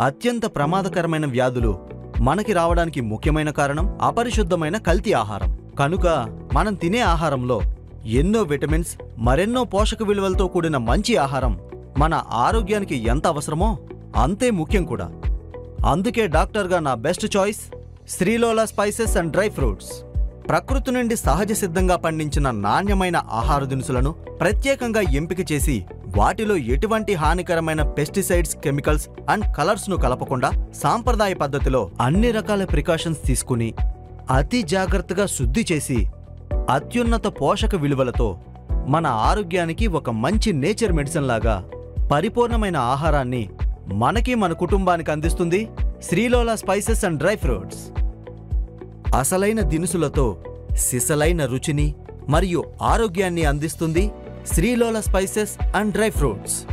అత్యంత ప్రమాదకరమైన వ్యాధులు మనకి రావడానికి ముఖ్యమైన కారణం అపరిశుద్ధమైన కల్తీ ఆహారం. కనుక మనం తినే ఆహారంలో ఎన్నో విటమిన్స్, మరెన్నో పోషక విలువలతో కూడిన మంచి ఆహారం మన ఆరోగ్యానికి ఎంత అవసరమో అంతే ముఖ్యం కూడా. అందుకే డాక్టర్గా నా best choice Srilola spices and dry fruits. ప్రకృతి నుండి సహజ సిద్ధంగా పండించిన నాణ్యమైన ఆహార దినుసులను ప్రత్యేకంగా ఎంపిక చేసి వాటిలో ఎటువంటి హానికరమైన పెస్టిసైడ్స్, కెమికల్స్ అండ్ కలర్స్ను కలపకుండా సాంప్రదాయ పద్ధతిలో అన్ని రకాల ప్రికాషన్స్ తీసుకుని అతి జాగ్రత్తగా శుద్ధి చేసి అత్యున్నత పోషక విలువలతో మన ఆరోగ్యానికి ఒక మంచి నేచర్ మెడిసిన్ లాగా పరిపూర్ణమైన ఆహారాన్ని మనకి మన కుటుంబానికి అందిస్తుంది శ్రీలోలా స్పైసెస్ అండ్ డ్రై ఫ్రూట్స్. అసలైన దినుసులతో సిసలైన రుచిని మరియు ఆరోగ్యాన్ని అందిస్తుంది శ్రీలోలా స్పైసెస్ అండ్ డ్రై ఫ్రూట్స్.